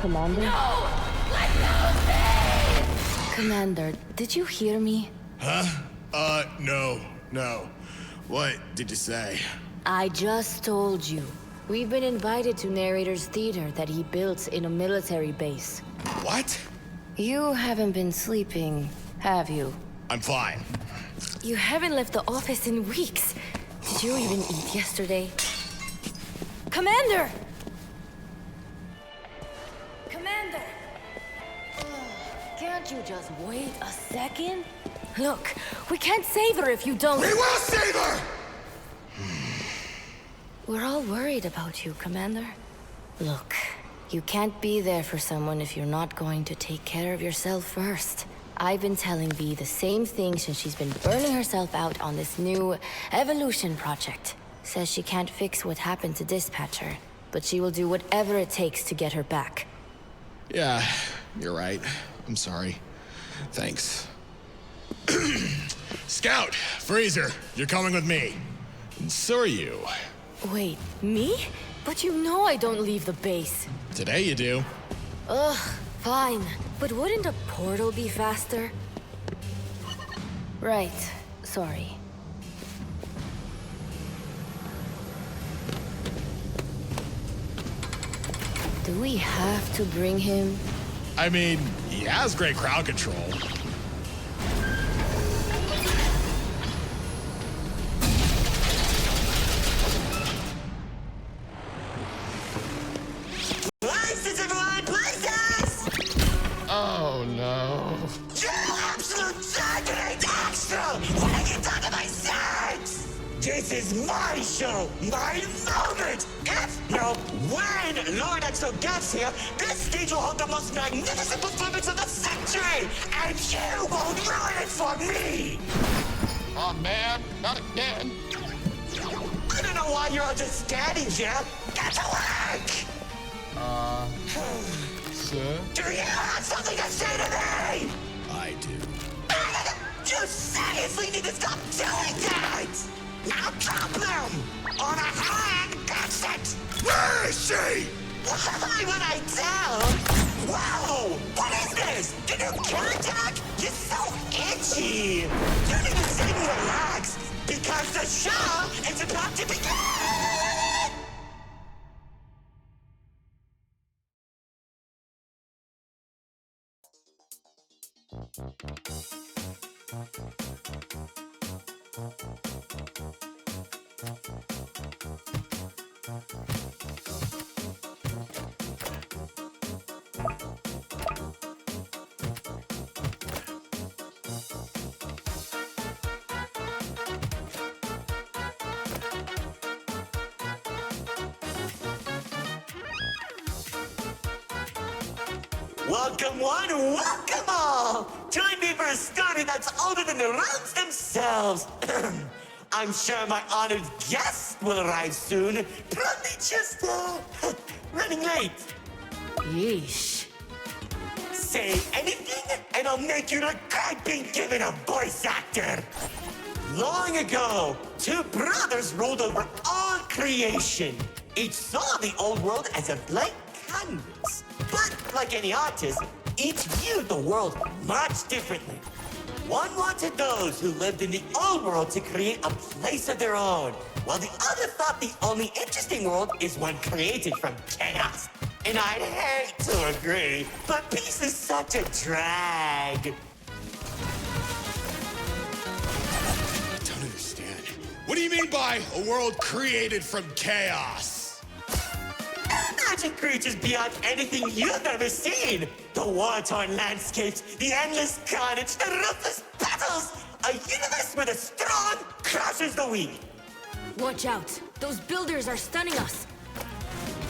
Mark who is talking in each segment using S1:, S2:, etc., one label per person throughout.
S1: Commander?
S2: No! Let go of me!
S1: Commander, did you hear me?
S3: Huh? No. What did you say?
S1: I just told you. We've been invited to Narrator's theater that he built in a military base.
S3: What?
S1: You haven't been sleeping, have you?
S3: I'm fine.
S1: You haven't left the office in weeks. Did you even eat yesterday? Commander! Commander! Can't you just wait a second? Look, we can't save her if you don't—
S3: We will save her!
S1: We're all worried about you, Commander. Look, you can't be there for someone if you're not going to take care of yourself first. I've been telling Bee the same thing since she's been burning herself out on this new evolution project. Says she can't fix what happened to Dispatcher, but she will do whatever it takes to get her back.
S3: Yeah, you're right. I'm sorry. Thanks. Scout, Freezer, you're coming with me. And so are you.
S1: Wait, me? But you know I don't leave the base.
S3: Today you do.
S1: Ugh, fine. But wouldn't a portal be faster? Right. Sorry. Do we have to bring him?
S3: I mean, he has great crowd control.
S4: Places, everyone! Places!
S3: Oh, no.
S4: You absolute targeting extra! When I get done to my sex! This is my show! My moment! If, no, when Lord Exo gets here, this stage will hold the most magnificent performance of the century! And you won't ruin it for me!
S3: Oh, man, not again.
S4: I don't know why you're all just standing here! Get to work!
S3: Sir?
S4: Do you have something to say to me?
S3: I do.
S4: You seriously need to stop doing that! Now drop them! On a hand, that's it!
S3: Where is she?
S4: Why would I tell? Whoa! What is this? Did you kill attack? You're so itchy! You need to sit and relax, because the show is about to begin! Welcome one, welcome all! Join me for a story that's older than the rounds themselves. I'm sure my honored guest will arrive soon. Probably just, running late.
S1: Yeesh.
S4: Say anything, and I'll make you look like being given a voice actor. Long ago, two brothers ruled over all creation. Each saw the old world as a blank canvas. But like any artist, each viewed the world much differently. One wanted those who lived in the old world to create a place of their own, while the other thought the only interesting world is one created from chaos. And I'd hate to agree, but peace is such a drag.
S3: I don't understand. What do you mean by a world created from chaos?
S4: Imagine creatures beyond anything you've ever seen. The war-torn landscapes, the endless carnage, the ruthless battles. A universe where the strong crushes the weak.
S1: Watch out. Those builders are stunning us.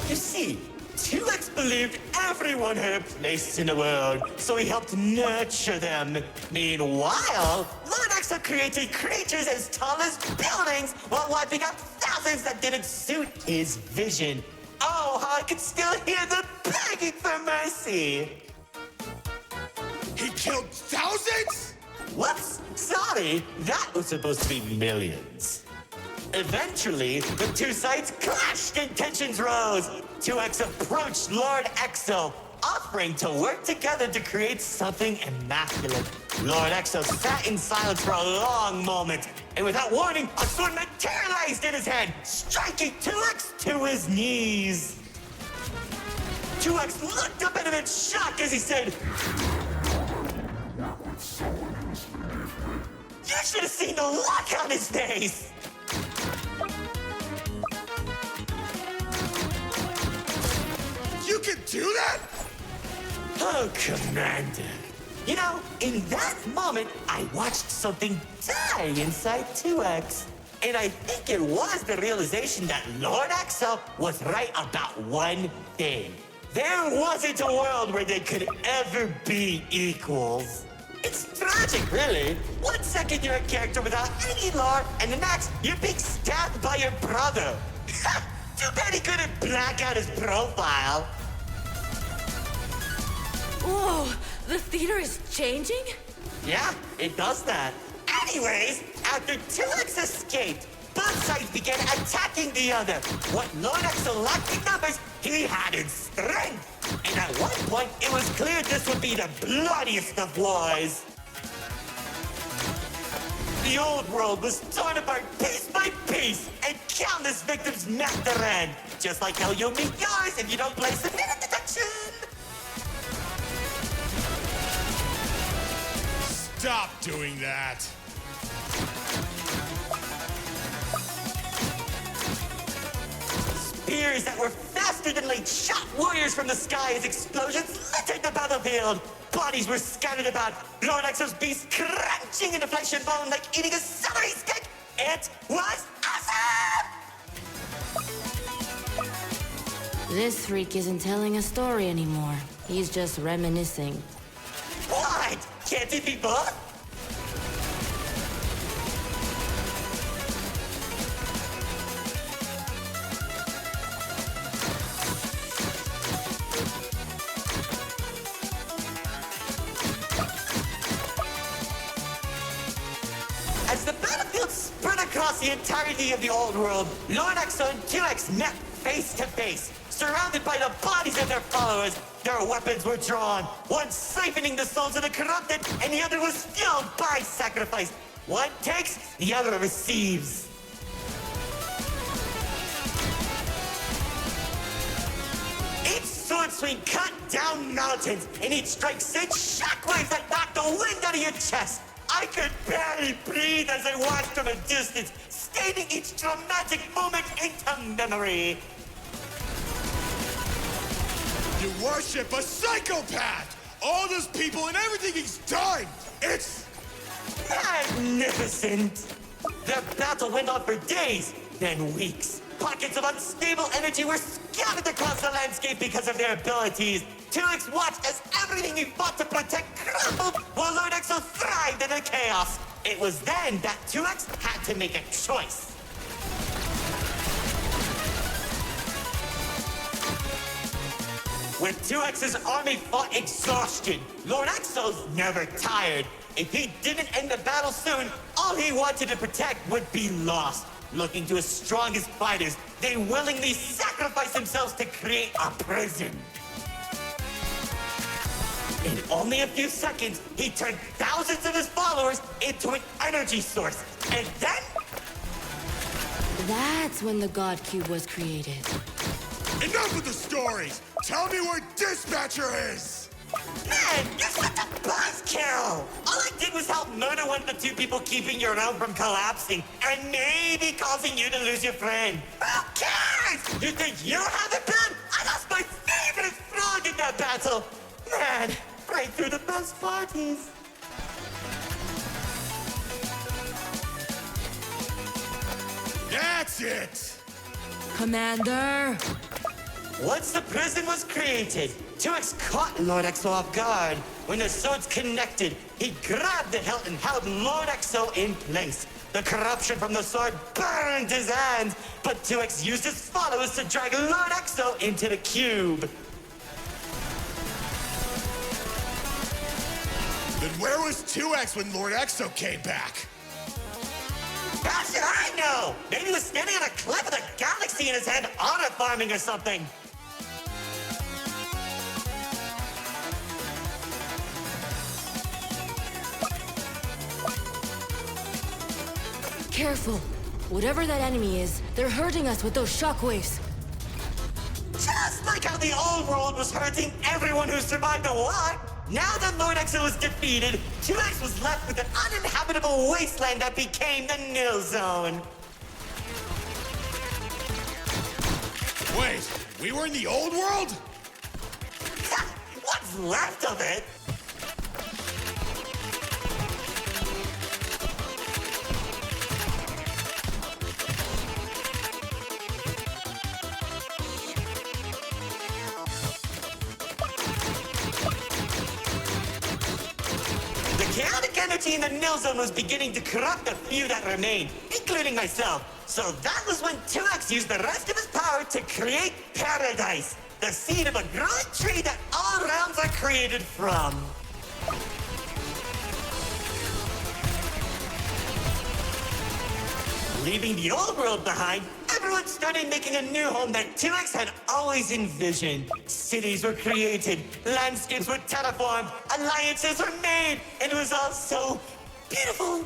S4: You see, 2X believed everyone had a place in the world, so he helped nurture them. Meanwhile, Lord Exo created creatures as tall as buildings while wiping out thousands that didn't suit his vision. Oh, how I can still hear them begging for mercy!
S3: He killed thousands?
S4: Whoops! Sorry, that was supposed to be millions. Eventually, the two sides clashed and tensions rose. 2X approached Lord Exo, offering to work together to create something immaculate. Lord Exo sat in silence for a long moment, and without warning, a sword materialized in his hand, striking 2X to his knees. 2X looked up at him in shock as he said, "You should have seen the look on his face!"
S3: You can do that?
S4: Oh, Commander. You know, in that moment, I watched something die inside 2X. And I think it was the realization that Lord Exo was right about one thing. There wasn't a world where they could ever be equals. It's tragic, really. 1 second you're a character without any lore, and the next you're being stabbed by your brother. Too bad he couldn't black out his profile.
S2: Whoa, the theater is changing?
S4: Yeah, it does that. Anyways, after 2X escaped, both sides began attacking the other. What Lord Exo lacked in numbers, he had in strength. And at one point, it was clear this would be the bloodiest of wars. The old world was torn apart piece by piece, and countless victims met their end. Just like how you'll meet yours if you don't place a minute detection.
S3: Stop doing that.
S4: Spears that were faster than light shot warriors from the sky as explosions littered the battlefield. Bodies were scattered about, Lord Exo's beast crunching into flesh and bone like eating a celery stick. It was awesome!
S1: This freak isn't telling a story anymore. He's just reminiscing.
S4: What? Can't it be both? As the battlefield spread across the entirety of the old world, Lord Exo and 2X met face to face. Surrounded by the bodies of their followers, their weapons were drawn, one siphoning the souls of the corrupted, and the other was fueled by sacrifice. One takes, the other receives. Each sword swing cut down mountains, and each strike sent shockwaves that knocked the wind out of your chest. I could barely breathe as I watched from a distance, stating each dramatic moment into memory.
S3: You worship a psychopath! All those people and everything he's done! It's
S4: magnificent! The battle went on for days, then weeks. Pockets of unstable energy were scattered across the landscape because of their abilities. 2X watched as everything he fought to protect crumbled, while Lord Exo thrived in the chaos. It was then that 2X had to make a choice. When 2X's army fought exhaustion, Lord Exo's never tired. If he didn't end the battle soon, all he wanted to protect would be lost. Looking to his strongest fighters, they willingly sacrificed themselves to create a prison. In only a few seconds, he turned thousands of his followers into an energy source. And then...
S1: That's when the God Cube was created.
S3: enough with the stories! Tell me where Dispatcher is!
S4: Man, you're such a buzzkill! All I did was help murder one of the two people keeping your realm from collapsing, and maybe causing you to lose your friend. Who cares? You think you have it bad? I lost my favorite frog in that battle! Man, right through the best parties.
S3: That's it!
S2: Commander!
S4: Once the prison was created, 2X caught Lord Exo off guard. When the swords connected, he grabbed the hilt and held Lord Exo in place. The corruption from the sword burned his hands, but 2X used his followers to drag Lord Exo into the cube.
S3: Then where was 2X when Lord Exo came back?
S4: How should I know? Maybe he was standing on a cliff with a galaxy in his hand, honor farming or something.
S2: careful. Whatever that enemy is, they're hurting us with those shockwaves.
S4: Just like how the old world was hurting everyone who survived the war, now that Lord Exo was defeated, 2X was left with an uninhabitable wasteland that became the Nil Zone.
S3: Wait, we were in the old world?
S4: What's left of it? The chaotic energy in the Nil Zone was beginning to corrupt the few that remained, including myself. So that was when 2X used the rest of his power to create Paradise, the seed of a growing tree that all realms are created from. Leaving the old world behind, everyone started making a new home that 2X had always envisioned. Cities were created, landscapes were terraformed, alliances were made, and it was all so beautiful.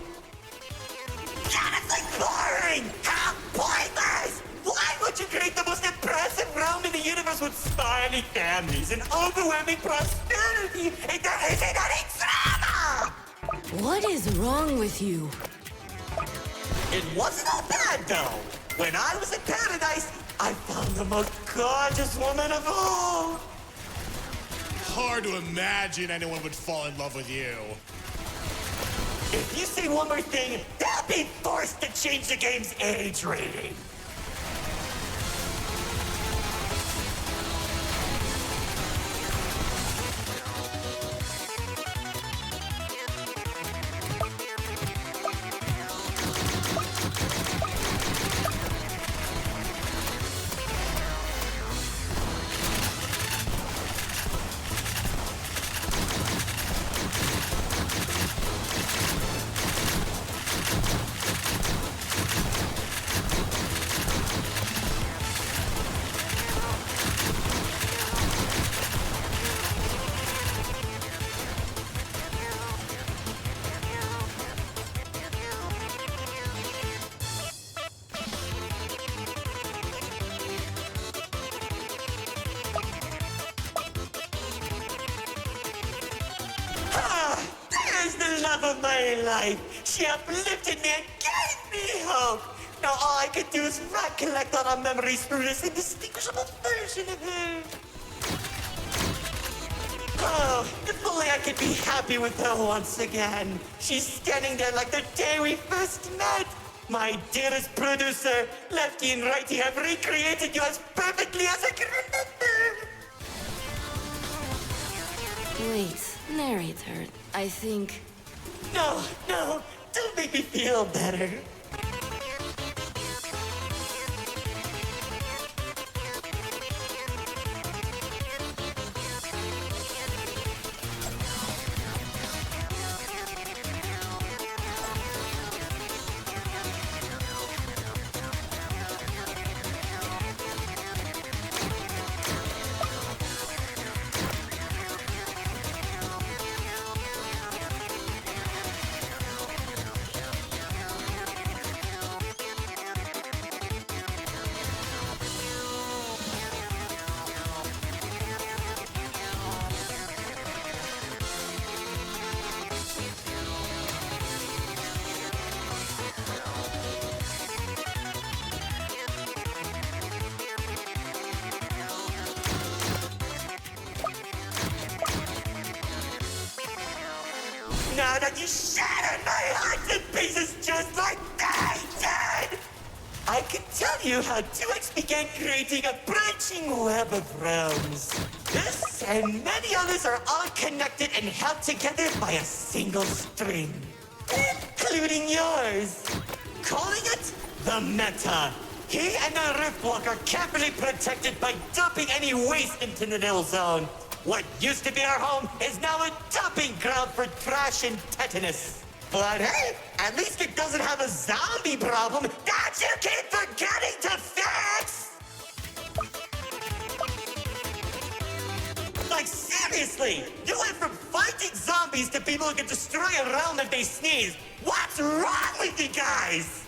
S4: Honestly boring! How pointless! Why would you create the most impressive realm in the universe with spiny families and overwhelming prosperity if there isn't any drama?
S2: What is wrong with you?
S4: It wasn't all bad, though. When I was in Paradise, I found the most gorgeous woman of all.
S3: Hard to imagine anyone would fall in love with you.
S4: If you say one more thing, they'll be forced to change the game's age rating. There's the love of my life. She uplifted me and gave me hope. Now all I can do is recollect all our memories through this indistinguishable version of her. Oh, if only I could be happy with her once again. She's standing there like the day we first met. My dearest producer, Lefty and Righty have recreated you as perfectly as I can remember.
S1: Wait, narrator, I think...
S4: No, don't make me feel better. Now that you shattered my heart to pieces just like I did, I can tell you how 2X began creating a branching web of realms. This and many others are all connected and held together by a single string, including yours. Calling it the Meta. He and the Riftwalk are carefully protected by dumping any waste into the Nil Zone. What used to be our home is now a dumping ground for trash and tetanus. But hey, at least it doesn't have a zombie problem that you keep forgetting to fix! Like seriously, you went from fighting zombies to people who can destroy a realm if they sneeze. What's wrong with you guys?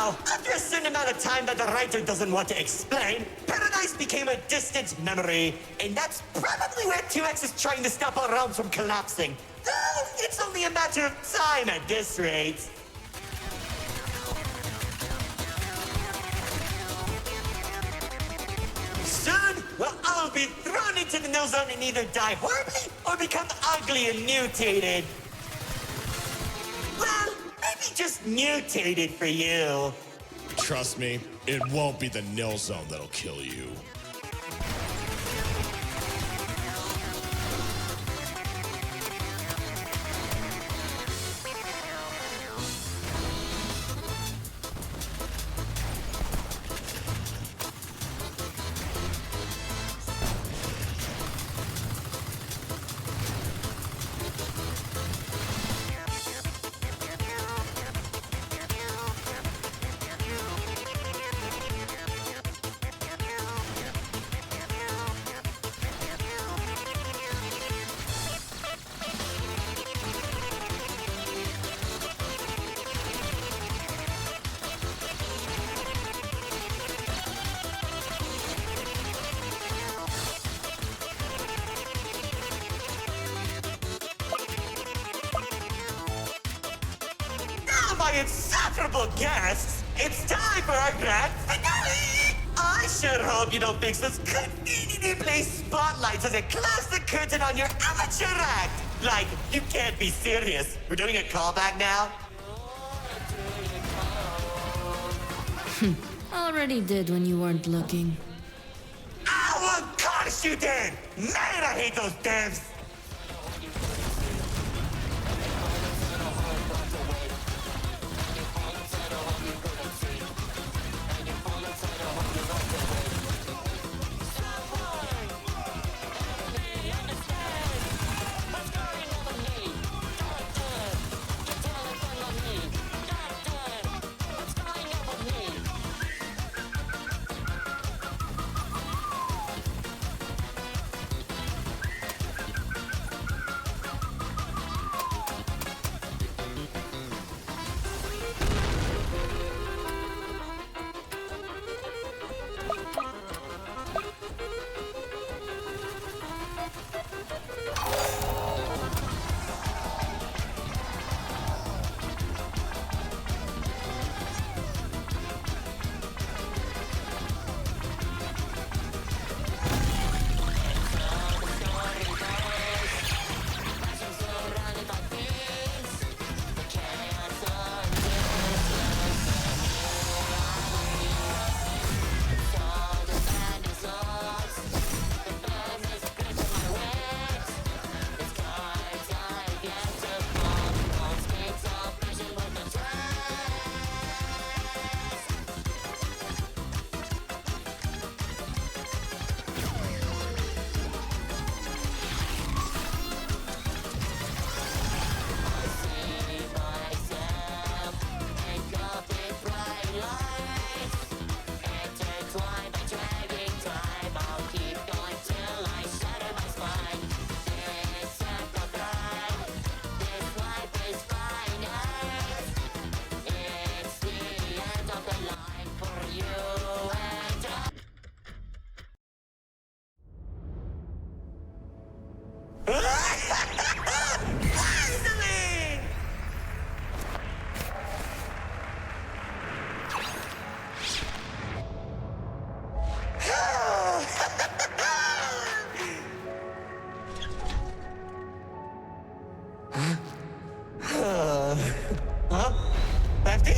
S4: Now, after a certain amount of time that the writer doesn't want to explain, Paradise became a distant memory, and that's probably where 2X is trying to stop our realms from collapsing. Though, it's only a matter of time at this rate. Soon, we'll all be thrown into the nil zone and either die horribly or become ugly and mutated. Well, maybe just mutated for you.
S3: Trust me, it won't be the nil zone that'll kill you.
S4: My insufferable guests, it's time for our grand finale! I sure hope you don't fix this conveniently placed spotlights as it close the curtain on your amateur act! Like, you can't be serious. We're doing a callback now?
S2: Already did when you weren't looking.
S4: Oh, of course you did! Man, I hate those devs! Finally! Huh? Lefty?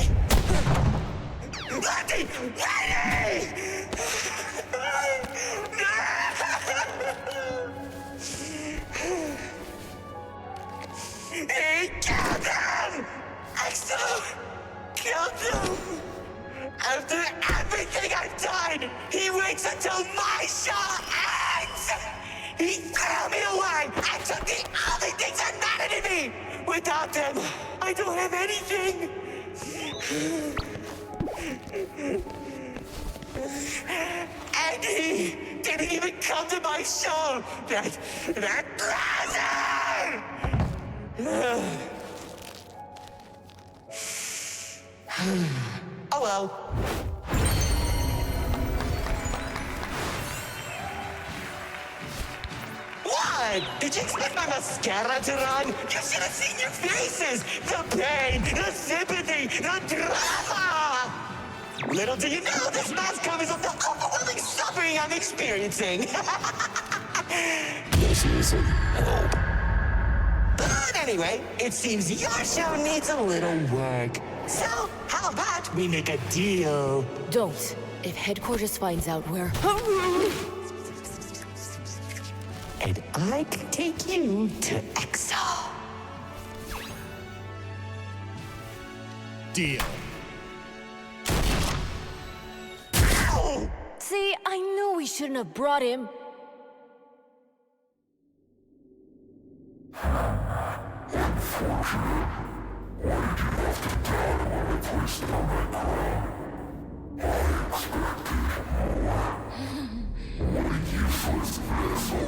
S4: Lefty! He killed him! Axel! Killed him! After everything I've done, he waits until my show ends! He threw me away and took the only things that mattered to me! Without them, I don't have anything! And he didn't even come to my show! That bastard! Oh well. What? Did you expect my mascara to run? You should have seen your faces! The pain, the sympathy, the drama! Little do you know, this mask covers up the overwhelming suffering I'm experiencing.
S5: This isn't help.
S4: But anyway, it seems your show needs a little work. So, how about we make a deal?
S1: Don't. If headquarters finds out we're...
S4: And I can take you to Exo.
S3: Deal.
S4: Ow!
S1: See, I knew we shouldn't have brought him.
S5: What a useless vessel.